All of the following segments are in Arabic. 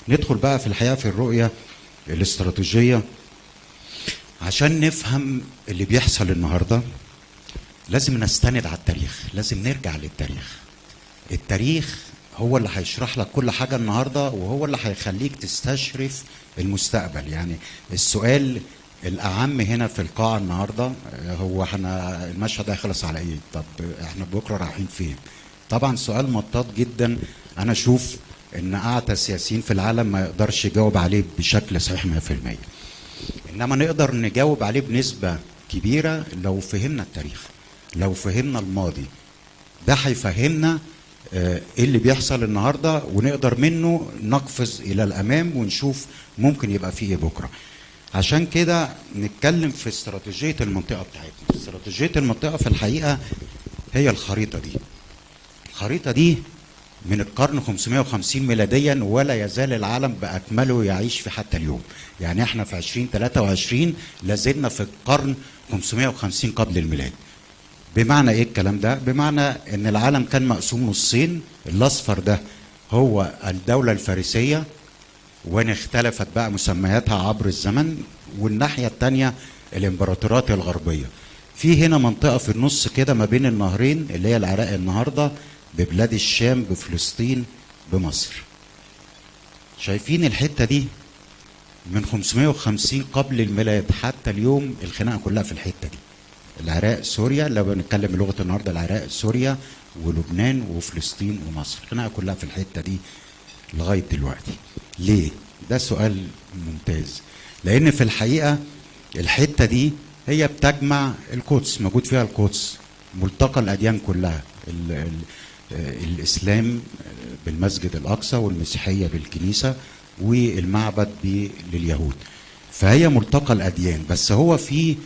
ندخل بقى في الحقيقة في الرؤية الاستراتيجية. عشان نفهم اللي بيحصل النهاردة لازم نستند على التاريخ، لازم نرجع للتاريخ. التاريخ هو اللي هيشرح لك كل حاجة النهاردة، وهو اللي هيخليك تستشرف المستقبل. يعني السؤال الأهم هنا في القاعة النهاردة هو احنا المشهد هيخلص على ايه؟ طب احنا بكرة رايحين فين؟ طبعا سؤال مطاط جدا. انا اشوف ان اعتى السياسيين في العالم ما يقدرش يجاوب عليه بشكل صحيح 100%، انما نقدر نجاوب عليه بنسبة كبيرة لو فهمنا التاريخ، لو فهمنا الماضي. ده هيفهمنا ايه اللي بيحصل النهارده، ونقدر منه نقفز الى الامام ونشوف ممكن يبقى فيه ايه بكره. عشان كده نتكلم في استراتيجيه المنطقه بتاعتنا. استراتيجيه المنطقه في الحقيقه هي الخريطه دي. الخريطه دي من القرن 550 ميلاديا، ولا يزال العالم باكمله يعيش في حتى اليوم. يعني احنا في 2023 لازلنا في القرن 550 قبل الميلاد. بمعنى ايه الكلام ده؟ بمعنى ان العالم كان مقسوم نصين. الاصفر ده هو الدولة الفارسية، وان اختلفت بقى مسمياتها عبر الزمن، والناحية التانية الامبراطورات الغربية. في هنا منطقة في النص كده ما بين النهرين اللي هي العراق النهاردة ببلاد الشام بفلسطين بمصر. شايفين الحتة دي؟ من 550 قبل الميلاد حتى اليوم الخناقة كلها في الحتة دي. العراق سوريا، لو بنتكلم بلغه النهارده العراق سوريا ولبنان وفلسطين ومصر، الخناقه كلها في الحته دي لغايه دلوقتي. ليه؟ ده سؤال ممتاز. لان في الحقيقه الحته دي هي بتجمع القدس، موجود فيها القدس ملتقى الاديان كلها، الاسلام بالمسجد الاقصى، والمسيحيه بالكنيسه، والمعبد لليهود. فهي ملتقى الاديان. بس هو في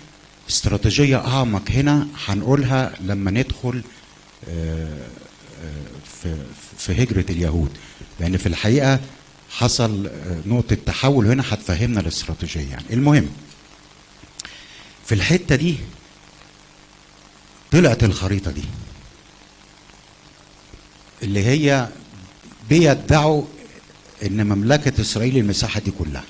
استراتيجية أعمق هنا هنقولها لما ندخل في هجرة اليهود، لأن في الحقيقة حصل نقطة تحول هنا هتفهمنا الاستراتيجية. يعني المهم في الحتة دي طلعت الخريطة دي اللي هي بيدعوا إن مملكة إسرائيل المساحة دي كلها،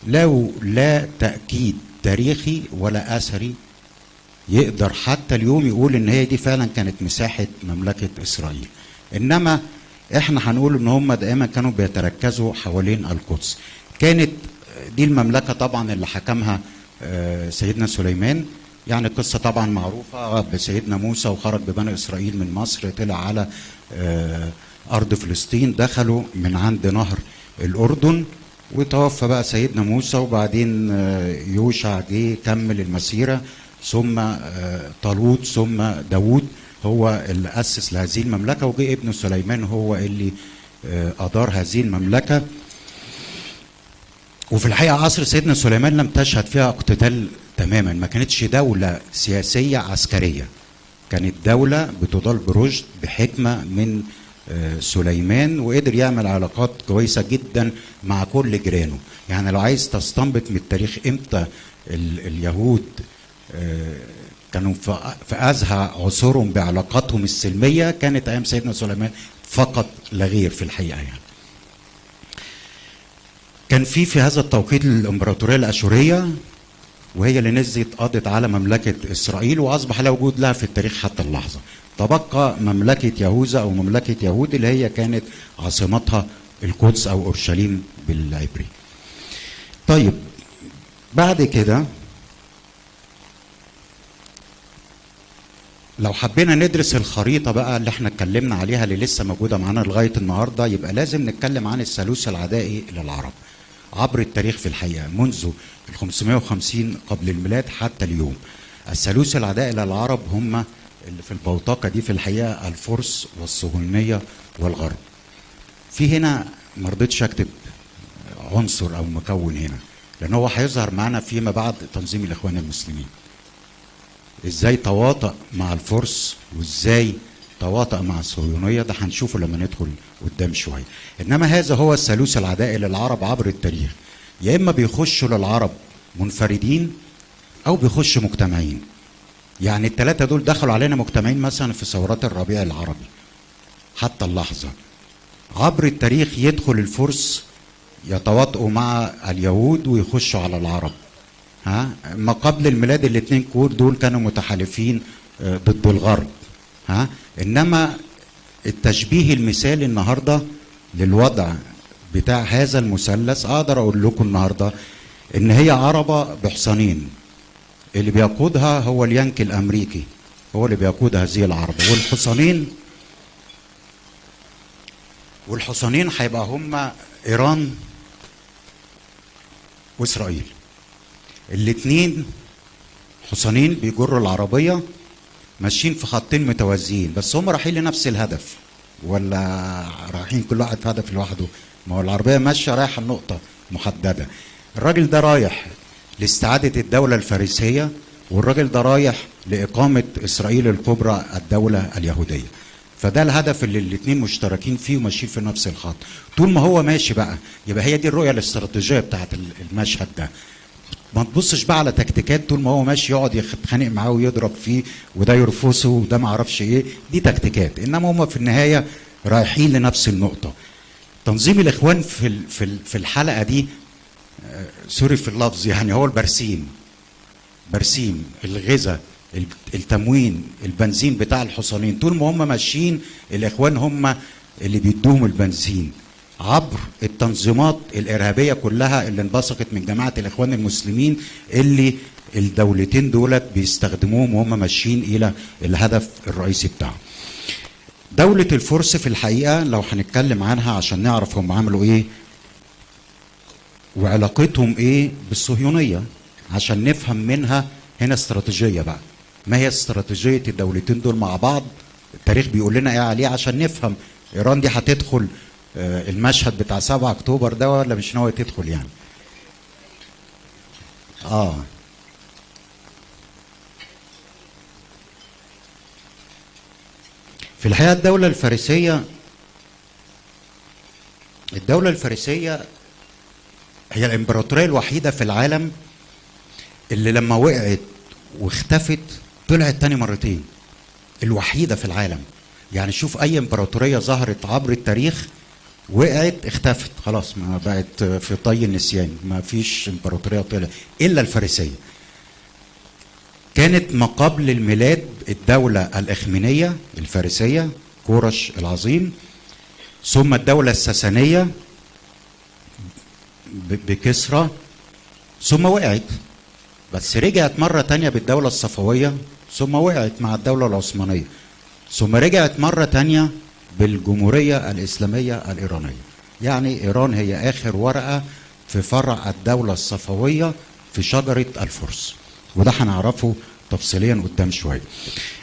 لو لا تأكيد تاريخي ولا اثري يقدر حتى اليوم يقول ان هي دي فعلا كانت مساحه مملكه اسرائيل. انما احنا هنقول ان هم دائما كانوا بيتركزوا حوالين القدس. كانت دي المملكه طبعا اللي حكمها سيدنا سليمان. يعني القصه طبعا معروفه بسيدنا موسى، وخرج ببني اسرائيل من مصر، طلع على ارض فلسطين، دخلوا من عند نهر الاردن، وتوفى بقى سيدنا موسى، وبعدين يوشع جه كمل المسيرة، ثم طالوت، ثم داوود هو اللي أسس لهذه المملكة، وجه ابن سليمان هو اللي أدار هذه المملكة. وفي الحقيقة عصر سيدنا سليمان لم تشهد فيها اقتتال تماما، ما كانتش دولة سياسية عسكرية، كانت دولة بتدار برشد بحكمة من سليمان، وقدر يعمل علاقات كويسه جدا مع كل جيرانه. يعني لو عايز تستنبط من التاريخ امتى اليهود كانوا في ازهى عصورهم بعلاقاتهم السلميه، كانت ايام سيدنا سليمان فقط لا غير في الحقيقه. يعني كان في هذا التوقيت الامبراطوريه الاشوريه، وهي اللي نزلت قضت على مملكه اسرائيل، واصبح لا وجود لها في التاريخ حتى اللحظه. تبقى مملكة يهوذا أو مملكة يهود اللي هي كانت عاصمتها القدس أو أورشليم بالعبري. طيب بعد كده لو حبينا ندرس الخريطة بقى اللي احنا اتكلمنا عليها اللي لسه موجودة معانا لغاية النهاردة، يبقى لازم نتكلم عن الثالوث العدائي للعرب عبر التاريخ. في الحقيقة منذ ال 550 قبل الميلاد حتى اليوم، الثالوث العدائي للعرب هم اللي في البوتقة دي في الحقيقة الفرس والصهيونية والغرب. في هنا ما رضيتش اكتب عنصر او مكون هنا، لان هو هيظهر معنا فيما بعد تنظيم الاخوان المسلمين ازاي تواطأ مع الفرس وازاي تواطأ مع الصهيونية. ده هنشوفه لما ندخل قدام شوية. انما هذا هو الثالوث العدائي للعرب عبر التاريخ، يا اما بيخشوا للعرب منفردين او بيخشوا مجتمعين. يعني الثلاثة دول دخلوا علينا مجتمعين مثلا في ثورات الربيع العربي حتى اللحظة. عبر التاريخ يدخل الفرس يتواطؤوا مع اليهود ويخشوا على العرب. ها، ما قبل الميلاد الاثنين كور دول كانوا متحالفين ضد الغرب. ها، انما التشبيه المثالي النهارده للوضع بتاع هذا المثلث اقدر اقول لكم النهارده ان هي عربه بحصانين، اللي بيقودها هو اليانكي الامريكي، هو اللي بيقود هذه العربه، والحصانين هيبقى هم ايران واسرائيل. الاثنين حصانين بيجروا العربيه ماشيين في خطين متوازيين، بس هم رايحين لنفس الهدف ولا رايحين كل واحد في هدف لوحده؟ ما هو العربيه ماشيه رايحه لنقطه محدده. الراجل ده رايح لاستعاده الدوله الفارسيه، والراجل ده رايح لاقامه اسرائيل الكبرى الدوله اليهوديه. فده الهدف اللي الاثنين مشتركين فيه وماشيين في نفس الخط. طول ما هو ماشي بقى يبقى هي دي الرؤيه الاستراتيجيه بتاعت المشهد ده. ما تبصش بقى على تكتيكات، طول ما هو ماشي يقعد يتخانق معاه ويضرب فيه وده يرفسه وده ما اعرفش ايه، دي تكتيكات، انما هم في النهايه رايحين لنفس النقطه. تنظيم الاخوان في الحلقه دي سوري في اللفظ يعني هو البرسيم، برسيم الغذاء التموين البنزين بتاع الحصانين. طول ما هم ماشيين الاخوان هم اللي بيدوهم البنزين عبر التنظيمات الارهابيه كلها اللي انبثقت من جماعه الاخوان المسلمين، اللي الدولتين دولت بيستخدموهم وهم ماشيين الى الهدف الرئيسي بتاعهم. دوله الفرس في الحقيقه لو هنتكلم عنها عشان نعرف هم عملوا ايه وعلاقتهم ايه بالصهيونيه، عشان نفهم منها هنا استراتيجيه بقى. ما هي استراتيجيه الدولتين دول مع بعض؟ التاريخ بيقول لنا ايه عليه عشان نفهم ايران دي هتدخل المشهد بتاع 7 اكتوبر ده ولا مش ناوي تدخل يعني. في الحقيقه الدوله الفارسيه هي الامبراطوريه الوحيده في العالم اللي لما وقعت واختفت طلعت تاني مرتين، الوحيده في العالم. يعني شوف اي امبراطوريه ظهرت عبر التاريخ وقعت اختفت خلاص، ما بقت في طي النسيان، ما فيش امبراطوريه طلعت الا الفارسيه. كانت ما قبل الميلاد الدوله الاخمينيه الفارسيه كورش العظيم، ثم الدوله الساسانيه بكسرى، ثم وقعت بس رجعت مرة تانية بالدولة الصفوية، ثم وقعت مع الدولة العثمانية، ثم رجعت مرة تانية بالجمهورية الإسلامية الإيرانية. يعني إيران هي آخر ورقة في فرع الدولة الصفوية في شجرة الفرس، وده هنعرفه تفصيليا قدام شوية.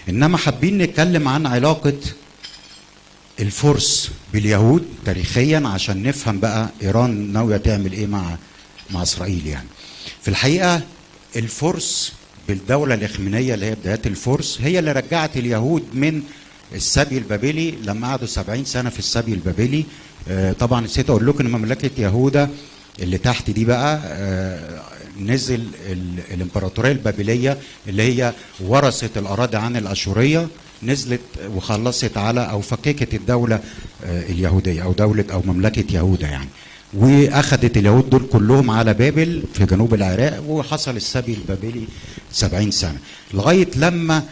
إنما حابين نتكلم عن علاقة الفرس باليهود تاريخيا عشان نفهم بقى إيران ناوية تعمل إيه مع إسرائيل. يعني في الحقيقة الفرس بالدولة الإخمينية اللي هي بدايات الفرس هي اللي رجعت اليهود من السبي البابلي لما قعدوا 70 سنة في السبي البابلي. طبعا نسيت أقول لكم إن مملكة يهوذا اللي تحت دي بقى نزل الإمبراطورية البابلية اللي هي ورثت الأراضي عن الأشورية، نزلت وخلصت على أو فككت الدولة اليهودية أو دولة أو مملكة يهوذا يعني، واخذت اليهود دول كلهم على بابل في جنوب العراق، وحصل السبي البابلي 70 سنه لغايه لما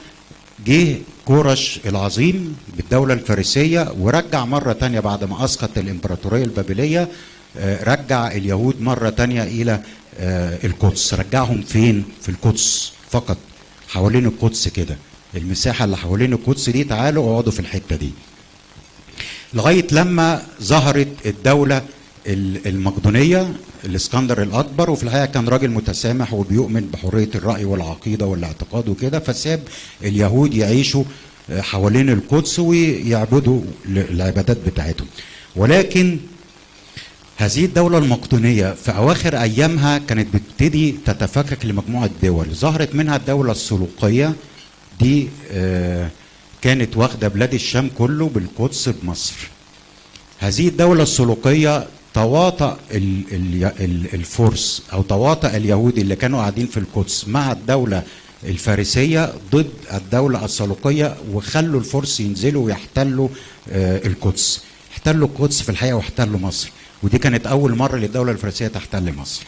جه كورش العظيم بالدوله الفارسيه ورجع مره تانية بعد ما اسقط الامبراطوريه البابليه، رجع اليهود مره تانية الى القدس. رجعهم فين؟ في القدس فقط، حوالين القدس كده، المساحه اللي حوالين القدس دي تعالوا اقعدوا في الحته دي، لغايه لما ظهرت الدوله المقدونية الاسكندر الأكبر. وفي الحقيقة كان راجل متسامح وبيؤمن بحرية الرأي والعقيدة والاعتقاد وكده، فساب اليهود يعيشوا حوالين القدس ويعبدوا العبادات بتاعتهم. ولكن هذه الدولة المقدونية في أواخر أيامها كانت بتبتدي تتفكك لمجموعة دول، ظهرت منها الدولة السلوقية دي، كانت واخدة بلاد الشام كله بالقدس بمصر. هذه الدولة السلوقية تواطأ الفرس أو تواطأ اليهود اللي كانوا قاعدين في القدس مع الدولة الفارسية ضد الدولة السلوقية، وخلوا الفرس ينزلوا ويحتلوا القدس. احتلوا القدس في الحقيقة واحتلوا مصر، ودي كانت أول مرة للدولة الفارسية تحتل مصر.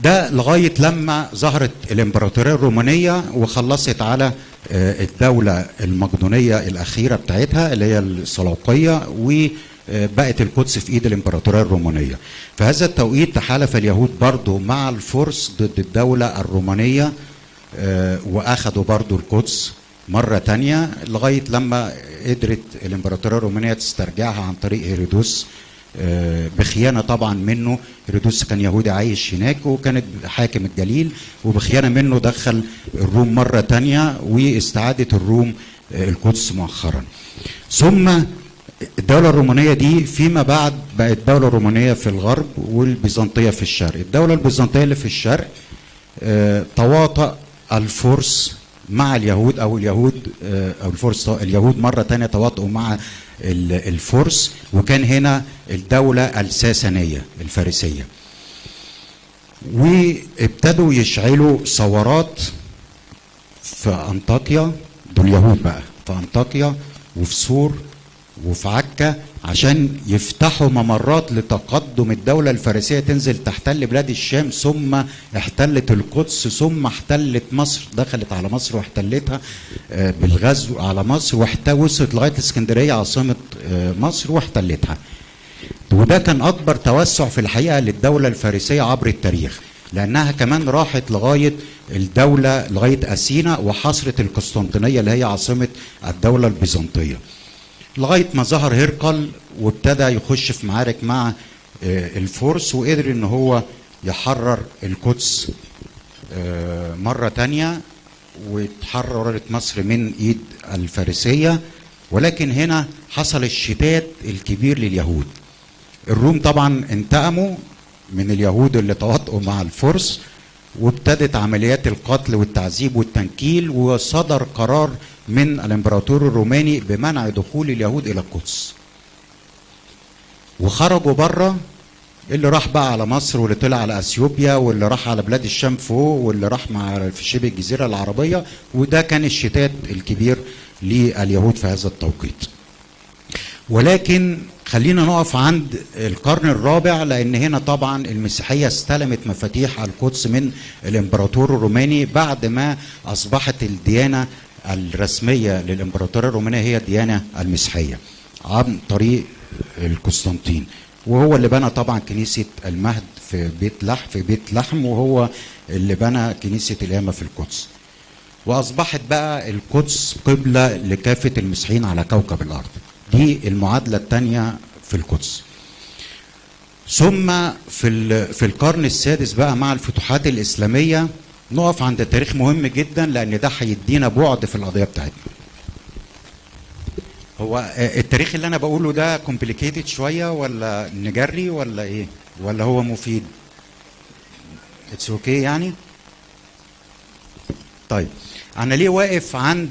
ده لغاية لما ظهرت الإمبراطورية الرومانية وخلصت على الدولة المقدونية الأخيرة بتاعتها اللي هي السلوقية، وبقت القدس في إيد الإمبراطورية الرومانية. في هذا التوقيت تحالف اليهود برضو مع الفرس ضد الدولة الرومانية، وأخذوا برضو القدس مرة تانية لغاية لما قدرت الإمبراطورية الرومانية تسترجعها عن طريق هيرودوس، بخيانة طبعا منه. هيرودوس كان يهودي عايش هناك وكانت حاكم الجليل، وبخيانة منه دخل الروم مرة تانية واستعادت الروم القدس مؤخرا. ثم الدولة الرومانية دي فيما بعد بقت دولة رومانية في الغرب والبيزنطية في الشرق. الدولة البيزنطية اللي في الشرق تواطأ الفرس مع اليهود، او اليهود او الفرس، اليهود مرة تانية تواطؤوا مع الفرس، وكان هنا الدولة الساسانية الفارسية، وابتدوا يشعلوا ثورات في أنطاكيا. دول اليهود بقى في أنطاكيا وفي سور وفي عكا عشان يفتحوا ممرات لتقدم الدولة الفارسية تنزل تحتل بلاد الشام، ثم احتلت القدس، ثم احتلت مصر، دخلت على مصر واحتلتها بالغزو على مصر، وصلت لغاية اسكندرية عاصمة مصر واحتلتها. وده كان أكبر توسع في الحقيقة للدولة الفارسية عبر التاريخ، لأنها كمان راحت لغاية الدولة لغاية أثينا وحصرت القسطنطينية اللي هي عاصمة الدولة البيزنطية، لغاية ما ظهر هرقل وابتدى يخش في معارك مع الفرس، وقدر ان هو يحرر القدس مرة تانية، واتحررت مصر من ايد الفارسية. ولكن هنا حصل الشتات الكبير لليهود. الروم طبعا انتقموا من اليهود اللي تواطؤوا مع الفرس، وابتدت عمليات القتل والتعذيب والتنكيل، وصدر قرار من الامبراطور الروماني بمنع دخول اليهود الى القدس، وخرجوا بره. اللي راح بقى على مصر، واللي طلع على اثيوبيا، واللي راح على بلاد الشام فوق، واللي راح في شبه الجزيره العربيه. وده كان الشتات الكبير لليهود في هذا التوقيت. ولكن خلينا نقف عند القرن الرابع، لان هنا طبعا المسيحيه استلمت مفاتيح القدس من الامبراطور الروماني بعد ما اصبحت الديانه الرسميه للامبراطوريه الرومانيه هي الديانه المسيحيه عن طريق القسطنطين، وهو اللي بنى طبعا كنيسه المهد في بيت لحم، وهو اللي بنى كنيسه القيامه في القدس. واصبحت بقى القدس قبله لكافه المسيحيين على كوكب الارض. دي المعادله الثانيه في القدس. ثم في القرن السادس بقى مع الفتوحات الاسلاميه نقف عند تاريخ مهم جدا، لان ده هيدينا بعد في القضيه بتاعتنا. هو التاريخ اللي انا بقوله ده كومبليكيتد شويه، ولا نجري ولا ايه، ولا هو مفيد؟ اتس اوكي يعني. طيب انا ليه واقف عند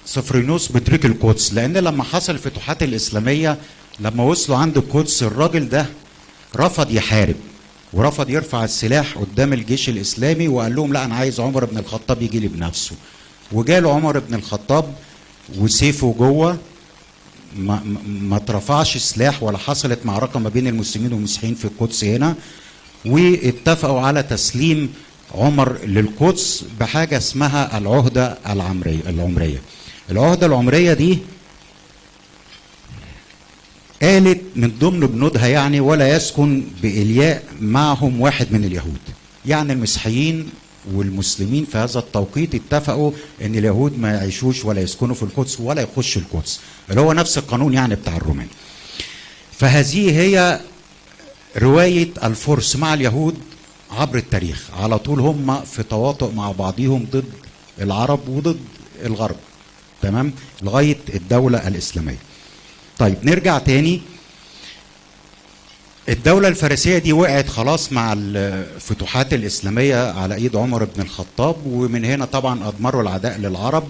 صفرينوس بطريق القدس؟ لان لما حصل الفتوحات الاسلاميه، لما وصلوا عند القدس، الراجل ده رفض يحارب ورفض يرفع السلاح قدام الجيش الاسلامي، وقال لهم لا انا عايز عمر بن الخطاب يجي لي بنفسه. وجاله عمر بن الخطاب وسيفه جوه، ما اترفعش سلاح ولا حصلت معركه ما بين المسلمين والمسيحيين في القدس هنا، واتفقوا على تسليم عمر للقدس بحاجه اسمها العهده العمريه. العهده العمريه دي قالت من ضمن بنودها يعني ولا يسكن بإلياء معهم واحد من اليهود. يعني المسيحيين والمسلمين في هذا التوقيت اتفقوا ان اليهود ما يعيشوش ولا يسكنوا في القدس ولا يخشوا القدس، اللي هو نفس القانون يعني بتاع الرومان. فهذه هي رواية الفرس مع اليهود عبر التاريخ، على طول هم في تواطؤ مع بعضهم ضد العرب وضد الغرب، تمام، لغاية الدولة الإسلامية. طيب نرجع تاني. الدولة الفارسية دي وقعت خلاص مع الفتوحات الإسلامية على إيد عمر بن الخطاب، ومن هنا طبعا أضمروا العداء للعرب،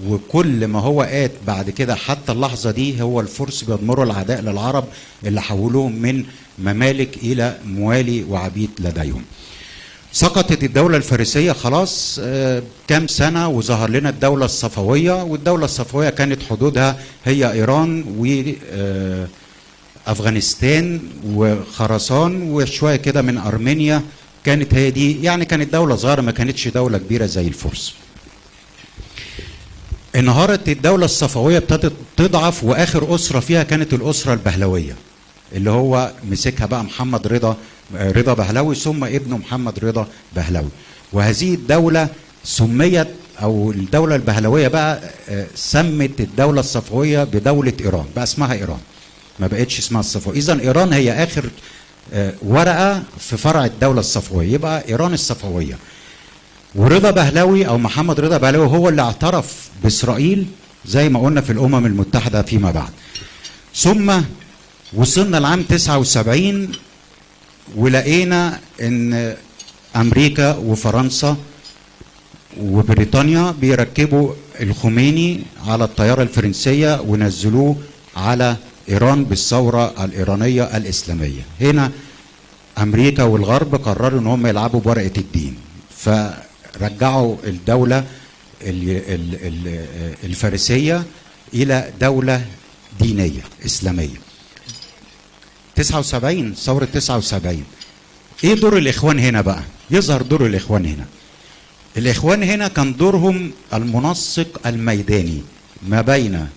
وكل ما هو آت بعد كده حتى اللحظة دي هو الفرس بيضمروا العداء للعرب اللي حولوهم من ممالك إلى موالي وعبيد لديهم. سقطت الدولة الفارسية خلاص كام سنة، وظهر لنا الدولة الصفوية. والدولة الصفوية كانت حدودها هي إيران افغانستان وخراسان وشويه كده من ارمينيا. كانت هي دي يعني، كانت دوله صغيره ما كانتش دوله كبيره زي الفرس. انهارت الدوله الصفويه، ابتدت تضعف، واخر اسره فيها كانت الاسره البهلويه اللي هو مسكها بقى محمد رضا بهلوي، ثم ابنه محمد رضا بهلوي. وهذه الدوله سميت، او الدوله البهلويه بقى سمت الدوله الصفويه بدوله ايران، بقى اسمها ايران، ما بقتش اسمها الصفويه. اذا ايران هي اخر ورقه في فرع الدوله الصفويه، يبقى ايران الصفويه. ورضا بهلوي او محمد رضا بهلوي هو اللي اعترف باسرائيل زي ما قلنا في الامم المتحده فيما بعد. ثم وصلنا العام 79 ولقينا ان امريكا وفرنسا وبريطانيا بيركبوا الخميني على الطياره الفرنسيه ونزلوه على ايران بالثوره الايرانيه الاسلاميه. هنا امريكا والغرب قرروا ان هم يلعبوا بورقه الدين، فرجعوا الدوله الفارسيه الى دوله دينيه اسلاميه. 79 ثوره 79. ايه دور الاخوان هنا بقى؟ يظهر دور الاخوان هنا. الاخوان هنا كان دورهم المنسق الميداني ما بين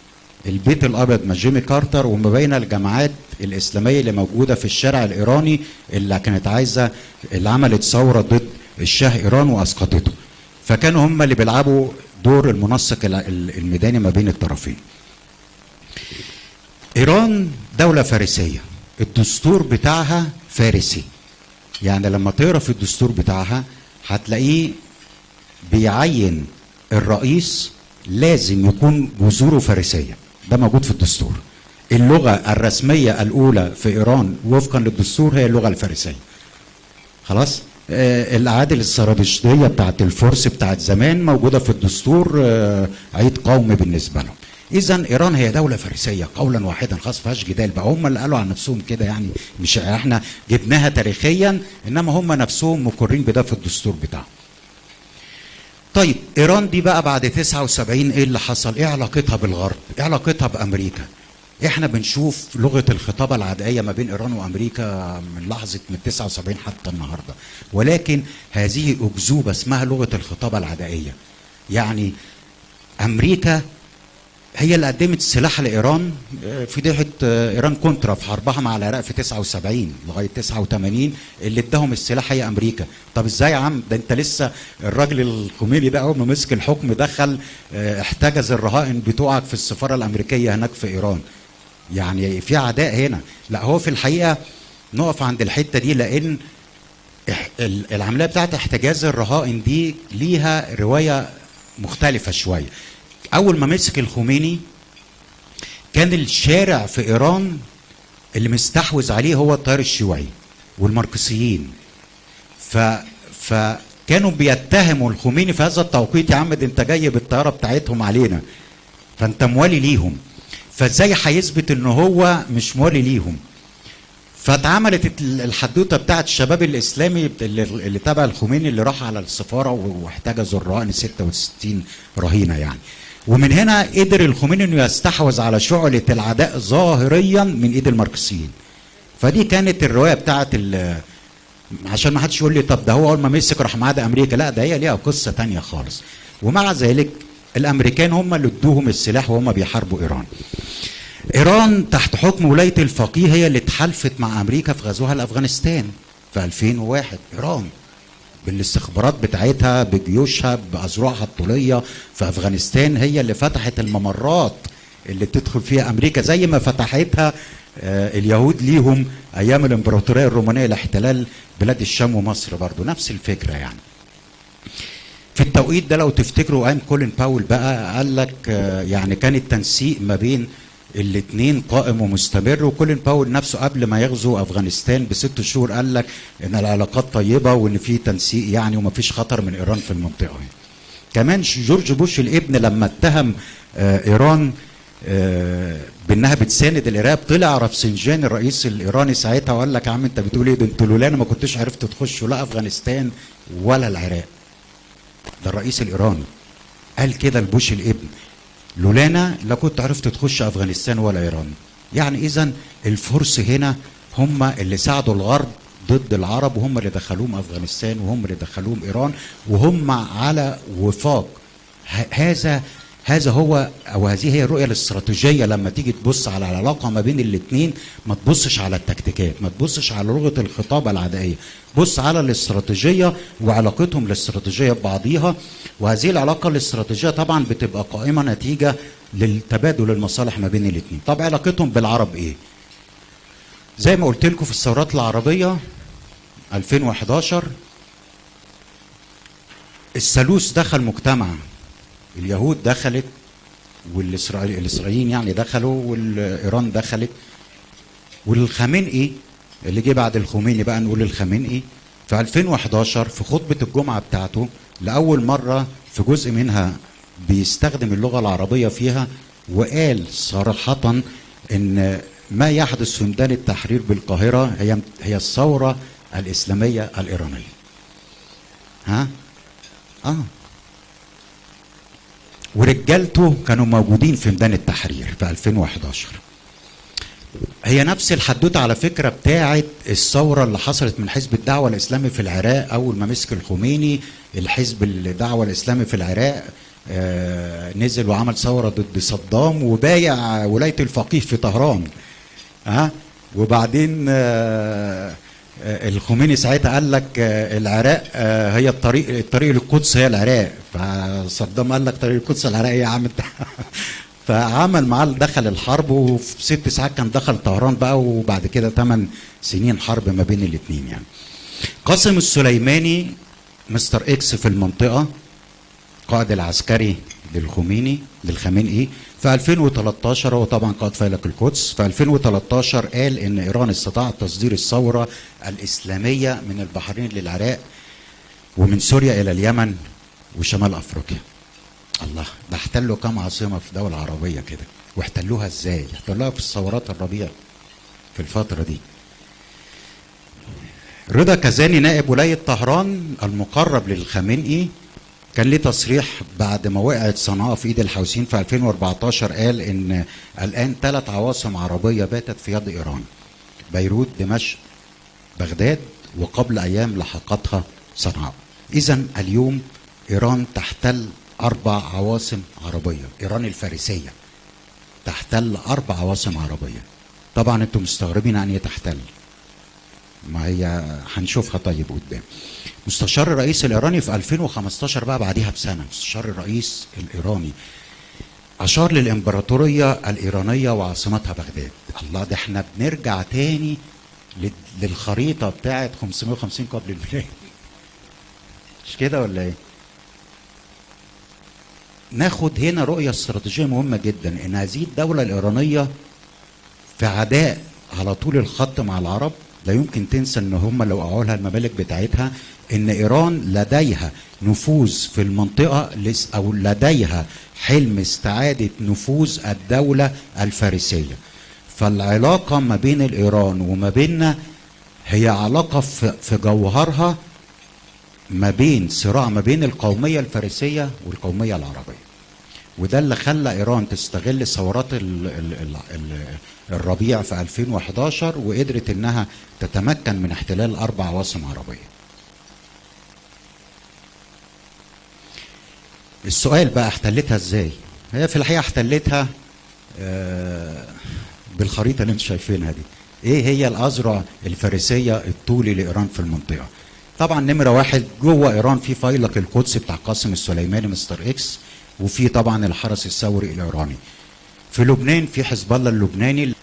البيت الابيض مع جيمي كارتر وما بين الجماعات الاسلاميه اللي موجوده في الشارع الايراني اللي كانت عايزه، اللي عملت ثوره ضد الشاه ايران واسقطته. فكانوا هم اللي بيلعبوا دور المنسق الميداني ما بين الطرفين. ايران دوله فارسيه، الدستور بتاعها فارسي. يعني لما تقرا في الدستور بتاعها هتلاقيه بيعين الرئيس لازم يكون جذوره فارسيه، ده موجود في الدستور. اللغه الرسميه الاولى في ايران وفقا للدستور هي اللغه الفارسيه. خلاص؟ الاعادل السرادشتيه بتاعت الفرس بتاعت زمان موجوده في الدستور، عيد قومي بالنسبه لهم. اذا ايران هي دوله فارسيه قولا واحدا، خلاص فيهاش جدال بقى. هم اللي قالوا عن نفسهم كده يعني، مش احنا جبناها تاريخيا، انما هم نفسهم مقرين بده في الدستور بتاعهم. طيب ايران دي بقى بعد 79 ايه اللي حصل؟ ايه علاقتها بالغرب؟ ايه علاقتها بامريكا؟ احنا بنشوف لغه الخطابه العاديه ما بين ايران وامريكا من لحظه من 79 حتى النهارده، ولكن هذه اكذوبه اسمها لغه الخطابه العدائيه. يعني امريكا هي اللي قدمت السلاح لايران، فضيحه ايران كونترا في حربها مع العراق في 79 لغايه 89 اللي اداهم السلاح هي امريكا. طب ازاي يا عم؟ ده انت لسه الراجل الخميني ده اول ما مسك الحكم دخل احتجز الرهائن بتوعك في السفاره الامريكيه هناك في ايران. يعني في عداء هنا. لا، هو في الحقيقه نقف عند الحته دي، لان العمليه بتاعت احتجاز الرهائن دي ليها روايه مختلفه شويه. اول ما مسك الخميني كان الشارع في ايران اللي مستحوذ عليه هو التيار الشيوعي والماركسيين، فكانوا بيتهموا الخميني في هذا التوقيت، يا عم ده انت جاي بالطياره بتاعتهم علينا، فانت موالي ليهم، فازاي هيثبت ان هو مش موالي ليهم؟ فاتعملت الحدوته بتاعت الشباب الاسلامي اللي تبع الخميني اللي راح على السفاره واحتجزوا الرهائن 66 رهينه يعني. ومن هنا قدر الخميني انه يستحوذ على شعله العداء ظاهريا من ايد الماركسيين. فدي كانت الروايه بتاعت عشان ما حدش يقول لي طب ده هو اول ما مسك راح معاد امريكا، لا ده هي ليها قصه ثانيه خالص. ومع ذلك الامريكان هم اللي ادوهم السلاح وهم بيحاربوا ايران. ايران تحت حكم ولايه الفقيه هي اللي اتحالفت مع امريكا في غزوها لافغانستان في 2001. ايران بالاستخبارات بتاعتها بجيوشها باذرعها الطوليه في افغانستان هي اللي فتحت الممرات اللي تدخل فيها امريكا، زي ما فتحتها اليهود ليهم ايام الامبراطوريه الرومانيه لاحتلال بلاد الشام ومصر، برضو نفس الفكره يعني. في التوقيت ده لو تفتكروا قام كولين باول بقى قال لك يعني كان التنسيق ما بين الاثنين قائم ومستمر، وكولين باول نفسه قبل ما يغزو افغانستان ب6 شهور قال لك ان العلاقات طيبه وان في تنسيق يعني وما فيش خطر من ايران في المنطقه يعني. كمان جورج بوش الابن لما اتهم ايران بانها بتساند الارهاب، طلع رفسنجاني الرئيس الايراني ساعتها وقال لك يا عم انت بتقول ايه؟ ده انتوا لولانا ما كنتوش عرفتوا تخشوا لا افغانستان ولا العراق. ده الرئيس الايراني قال كده لبوش الابن، لولانا لا كنت عرفت تخش افغانستان ولا ايران. يعني اذا الفرس هنا هم اللي ساعدوا الغرب ضد العرب، وهم اللي دخلوهم افغانستان، وهم اللي دخلوهم ايران، وهم على وفاق. هذا هو، او هذه هي الرؤيه الاستراتيجيه. لما تيجي تبص على العلاقه ما بين الاثنين، ما تبصش على التكتيكات، ما تبصش على لغه الخطاب العدائيه، بص على الاستراتيجيه وعلاقتهم الاستراتيجيه ببعضيها. وهذه العلاقه الاستراتيجيه طبعا بتبقى قائمه نتيجه للتبادل المصالح ما بين الاثنين. طب علاقتهم بالعرب ايه؟ زي ما قلت لكم في الثورات العربيه 2011 الثالوث دخل مجتمع، اليهود دخلت والاسرائيليين يعني دخلوا، والايران دخلت، والخامنئي اللي جه بعد الخميني بقى نقول الخامنئي في 2011 في خطبه الجمعه بتاعته لاول مره في جزء منها بيستخدم اللغه العربيه فيها، وقال صراحه ان ما يحدث في ميدان التحرير بالقاهره هي الثوره الاسلاميه الايرانيه. ها؟ ورجالته كانوا موجودين في ميدان التحرير في 2011. هي نفس الحدوته على فكره بتاعه الثوره اللي حصلت من حزب الدعوه الاسلامي في العراق اول ما مسك الخميني. الحزب الدعوه الاسلامي في العراق نزل وعمل ثوره ضد صدام وبايع ولايه الفقيه في طهران. وبعدين الخميني ساعتها قال لك العراق هي الطريق للقدس هي العراق، فصدام قال لك طريق القدس العراق يا عم انت. فعمل معاه دخل الحرب، وفي 6 ساعات كان دخل طهران بقى، وبعد كده 8 سنين حرب ما بين الاثنين. يعني قاسم السليماني مستر اكس في المنطقه، قائد العسكري للخامنئي في 2013، هو طبعا قائد فيلق القدس. في 2013 قال ان ايران استطاعت تصدير الثوره الاسلاميه من البحرين للعراق، ومن سوريا الى اليمن وشمال افريقيا. الله، ده احتلوا كام عاصمه في دوله عربيه كده، واحتلوها ازاي؟ احتلوها في الثورات الربيع في الفتره دي. رضا كزاني نائب ولايه طهران المقرب للخامنئي كان ليه تصريح بعد ما وقعت صنعاء في ايد الحوثيين في 2014، قال ان الان 3 عواصم عربيه باتت في يد ايران: بيروت، دمشق، بغداد، وقبل ايام لحقتها صنعاء. اذا اليوم ايران تحتل 4 عواصم عربيه، ايران الفارسيه تحتل 4 عواصم عربيه. طبعا انتم مستغربين عن ايه تحتل، ما هي هنشوفها طيب قدام. مستشار الرئيس الايراني في 2015 بقى بعديها بسنه، مستشار الرئيس الايراني اشار للامبراطوريه الايرانيه وعاصمتها بغداد. الله، ده احنا بنرجع تاني للخريطه بتاعه 550 قبل الميلاد، مش كده ولا ايه؟ ناخد هنا رؤيه استراتيجيه مهمه جدا، ان هذه الدوله الايرانيه في عداء على طول الخط مع العرب. لا يمكن تنسى ان هم لو وقعوا لها الممالك بتاعتها، ان ايران لديها نفوذ في المنطقه، او لديها حلم استعاده نفوذ الدوله الفارسيه. فالعلاقه ما بين الايران وما بيننا هي علاقه في جوهرها ما بين صراع ما بين القوميه الفارسيه والقوميه العربيه. وده اللي خلى ايران تستغل ثورات الربيع في 2011 وقدرت انها تتمكن من احتلال 4 عواصم عربيه. السؤال بقى احتلتها ازاي؟ هي في الحقيقه احتلتها بالخريطه اللي انتم شايفينها دي. ايه هي الاذرع الفارسيه الطولي لايران في المنطقه؟ طبعا نمره 1 جوه ايران في فيلق القدس بتاع قاسم السليماني مستر اكس، وفي طبعا الحرس الثوري الايراني. في لبنان في حزب الله اللبناني.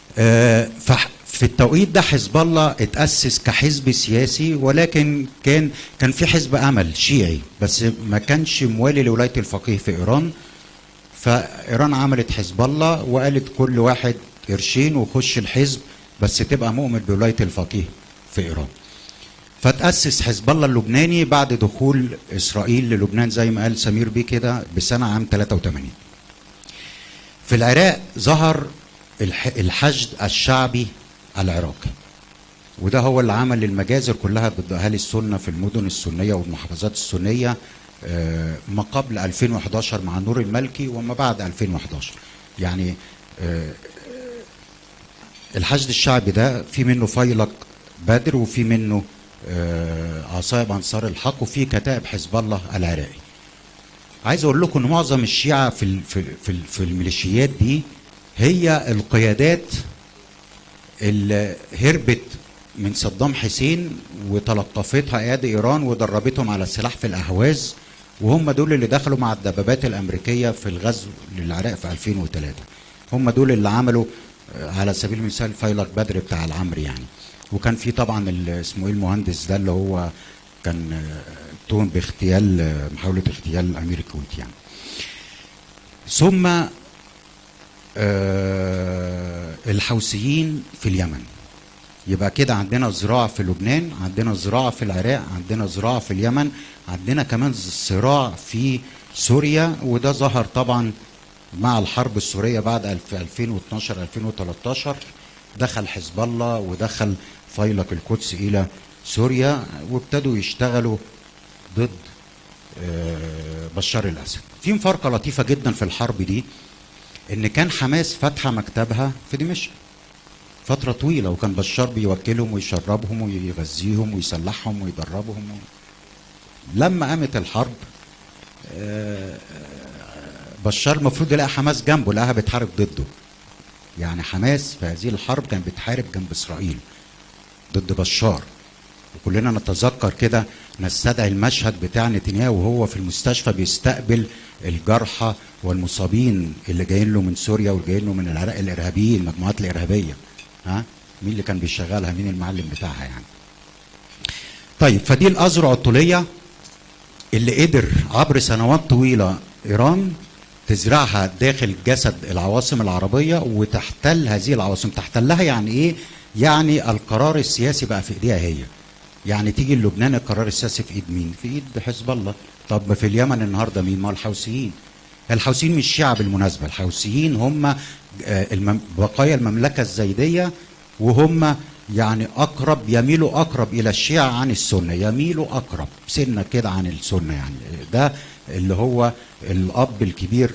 في التوقيت ده حزب الله اتأسس كحزب سياسي، ولكن كان في حزب امل شيعي بس ما كانش موالي لولايه الفقيه في ايران. فايران عملت حزب الله وقالت كل واحد قرشين وخش الحزب بس تبقى مؤمن بولايه الفقيه في ايران. فتأسس حزب الله اللبناني بعد دخول اسرائيل للبنان زي ما قال سمير بيه كده بسنه عام 83. في العراق ظهر الحشد الشعبي العراقي، وده هو اللي عمل المجازر كلها ضد اهالي السنه في المدن السنيه والمحافظات السنيه ما قبل 2011 مع نور المالكي وما بعد 2011. يعني الحشد الشعبي ده في منه فيلق بدر، وفي منه عصائب انصار الحق، وفي كتائب حزب الله العراقي. عايز اقول لكم ان معظم الشيعة في الميليشيات دي هي القيادات اللي هربت من صدام حسين وتلقفتها ايادي ايران ودربتهم على السلاح في الاهواز، وهم دول اللي دخلوا مع الدبابات الامريكيه في الغزو للعراق في 2003. هم دول اللي عملوا على سبيل المثال فيلق بدر بتاع العمري يعني. وكان في طبعا اسمه ايه المهندس ده اللي هو كان اتهم باغتيال، محاوله اغتيال امير الكويت يعني. ثم الحوثيين في اليمن. يبقى كده عندنا زراعة في لبنان، عندنا زراعة في العراق، عندنا زراعة في اليمن، عندنا كمان صراع في سوريا، وده ظهر طبعا مع الحرب السورية بعد 2012 2013. دخل حزب الله ودخل فيلق القدس إلى سوريا وابتدوا يشتغلوا ضد بشار الأسد. في مفارقة لطيفة جدا في الحرب دي، إن كان حماس فاتحة مكتبها في دمشق فترة طويلة، وكان بشار بيوكلهم ويشربهم ويغذيهم ويسلحهم ويدربهم. لما قامت الحرب بشار المفروض يلاقي حماس جنبه، لقاها بتحارب ضده. يعني حماس في هذه الحرب كان بتحارب جنب إسرائيل ضد بشار. وكلنا نتذكر كده، نستدعي المشهد بتاع نتنياهو وهو في المستشفى بيستقبل الجرحى والمصابين اللي جايين له من سوريا واللي جايين له من العراق، الإرهابيين، المجموعات الإرهابية. ها مين اللي كان بيشغلها؟ مين المعلم بتاعها يعني؟ طيب، فدي الأذرع الطولية اللي قدر عبر سنوات طويلة إيران تزرعها داخل جسد العواصم العربية وتحتل هذه العواصم. تحتلها يعني إيه؟ يعني القرار السياسي بقى في إيديها هي. يعني تيجي لبنان القرار السياسي في إيد مين؟ في إيد حزب الله. طب في اليمن النهارده مين؟ ما الحوثيين. الحوثيين مش شيعة بالمناسبة، الحوثيين هم بقايا المملكة الزيدية، وهم يعني أقرب، يميلوا أقرب إلى الشيعة عن السنة، يميلوا أقرب سنة كده عن السنة يعني. ده اللي هو الأب الكبير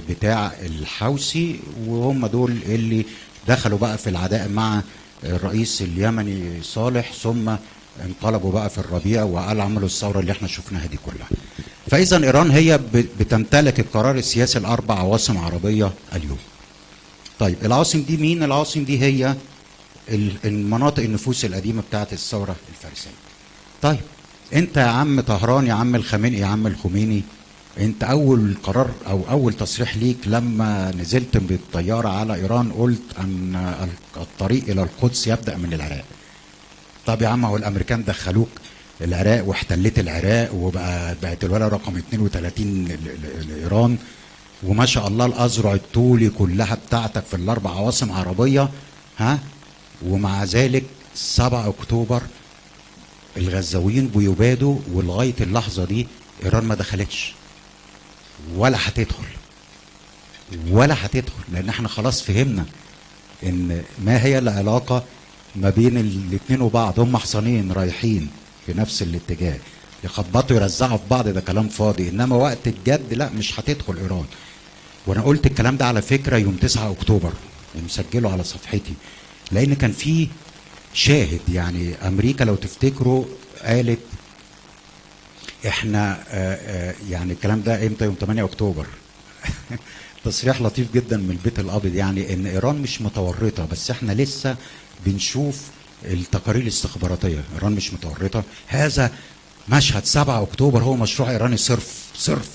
بتاع الحوثي، وهم دول اللي دخلوا بقى في العداء مع الرئيس اليمني صالح، ثم انقلبوا بقى في الربيع وقال عملوا الثورة اللي احنا شفناها دي كلها. فإذا إيران هي بتمتلك القرار السياسي الأربع عواصم عربية اليوم. طيب العواصم دي مين؟ العواصم دي هي المناطق النفوس القديمة بتاعت الثورة الفارسية. طيب انت يا عم طهران، يا عم الخميني، يا عم الخميني، انت اول قرار او اول تصريح ليك لما نزلت بالطيارة على ايران قلت ان الطريق الى القدس يبدأ من العراق. طب يا عم هو الامريكان دخلوك العراق واحتلت العراق وبقت الولاية رقم 32 لايران، وما شاء الله الاذرع الطولي كلها بتاعتك في الاربع عواصم عربية، ها؟ ومع ذلك 7 اكتوبر الغزاويين بيبادوا، ولغايه اللحظه دي ايران ما دخلتش ولا هتدخل لان احنا خلاص فهمنا ان ما هي العلاقه ما بين الاثنين وبعض. هم حصانين رايحين في نفس الاتجاه، يخبطوا يرزعوا في بعض، ده كلام فاضي. انما وقت الجد لا، مش هتدخل ايران. وانا قلت الكلام ده على فكره يوم 9 اكتوبر ومسجله على صفحتي، لان كان في شاهد. يعني امريكا لو تفتكروا قالت احنا يعني الكلام ده امتى؟ يوم 8 اكتوبر. تصريح لطيف جدا من البيت الابيض، يعني ان ايران مش متورطه، بس احنا لسه بنشوف التقارير الاستخباراتيه. ايران مش متورطه. هذا مشهد 7 اكتوبر هو مشروع ايراني صرف.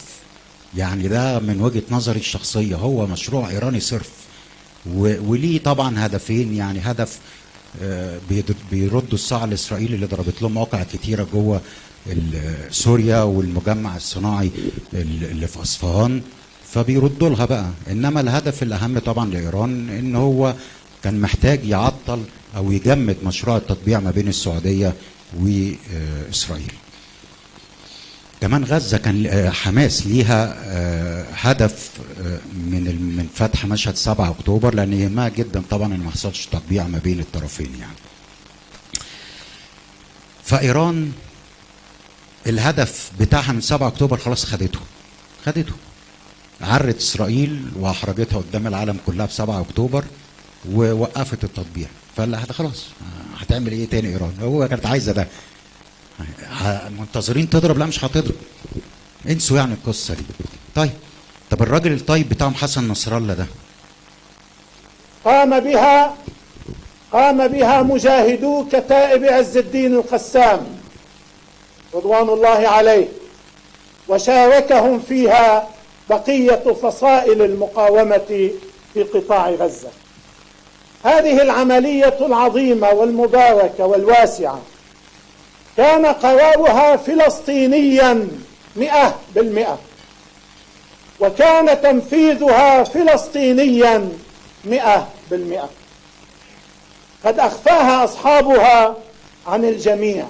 يعني ده من وجهه نظري الشخصيه هو مشروع ايراني صرف، وليه طبعا هدفين. يعني هدف بيردوا الصاع الاسرائيلي اللي ضربت لهم مواقع كتيره جوه سوريا والمجمع الصناعي اللي في اصفهان، فبيردوا لها بقى. انما الهدف الاهم طبعا لايران ان هو كان محتاج يعطل او يجمد مشروع التطبيع ما بين السعوديه واسرائيل. كمان غزه كان حماس ليها هدف من فتح مشهد 7 اكتوبر، لان يهمها جدا طبعا ان ما يحصلش تطبيع ما بين الطرفين يعني. فايران الهدف بتاعها من 7 اكتوبر خلاص خدته. عرت اسرائيل واحرجتها قدام العالم كلها في 7 اكتوبر، ووقفت التطبيع. فقال لها خلاص هتعمل ايه تاني ايران؟ هو كانت عايزه ده. منتظرين تضرب؟ لا مش هتضرب. انسوا يعني القصه دي. طيب طب الراجل الطيب بتاعهم حسن نصر الله ده قام بها مجاهدو كتائب عز الدين القسام رضوان الله عليه، وشاركهم فيها بقية فصائل المقاومة في قطاع غزة. هذه العملية العظيمة والمباركة والواسعة كان قرارها فلسطينيا 100%، وكان تنفيذها فلسطينيا 100%. قد أخفاها أصحابها عن الجميع،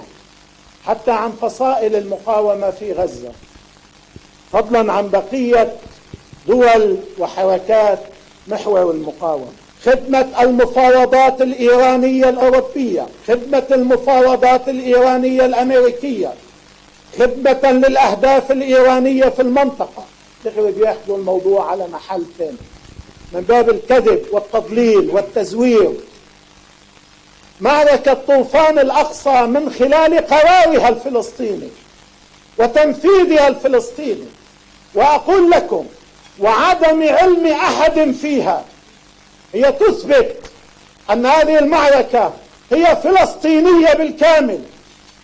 حتى عن فصائل المقاومة في غزة، فضلا عن بقية دول وحركات محور المقاومة. خدمة المفاوضات الإيرانية الأوروبية، خدمة المفاوضات الإيرانية الأمريكية، خدمة للأهداف الإيرانية في المنطقة. بياخدوا الموضوع على محل ثاني من باب الكذب والتضليل والتزوير. معركة طوفان الأقصى من خلال قرارها الفلسطيني وتنفيذها الفلسطيني، وأقول لكم وعدم علم أحد فيها، هي تثبت أن هذه المعركة هي فلسطينية بالكامل،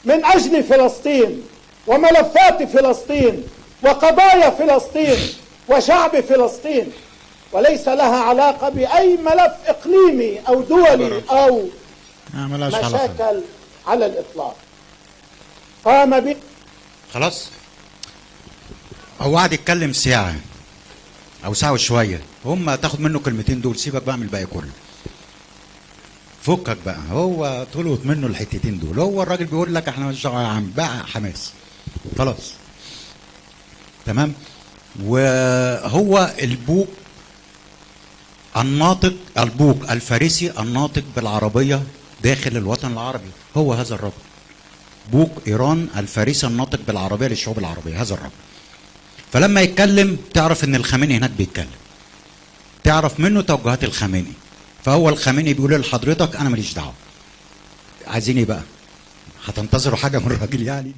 من أجل فلسطين وملفات فلسطين وقضايا فلسطين وشعب فلسطين، وليس لها علاقة بأي ملف إقليمي أو دولي أو مشاكل على الإطلاق. قام خلاص هو قاعد يتكلم ساعة أو ساعة وشوية، هم تاخد منه كلمتين دول، سيبك بقى من الباقي كله، فكك بقى. هو طلعت منه الحتتين دول. هو الراجل بيقول لك احنا مش عم بقى حماس خلاص تمام. وهو البوق الناطق، البوق الفارسي الناطق بالعربية داخل الوطن العربي، هو هذا الرجل. بوق إيران الفارسي الناطق بالعربية للشعوب العربية، هذا الرجل. فلما يتكلم تعرف ان الخامنئي هناك بيتكلم، تعرف منه توجهات الخامنئي. فهو الخامنئي بيقول لحضرتك انا ماليش دعوه. عايزين ايه بقى؟ هتنتظروا حاجه من الراجل يعني؟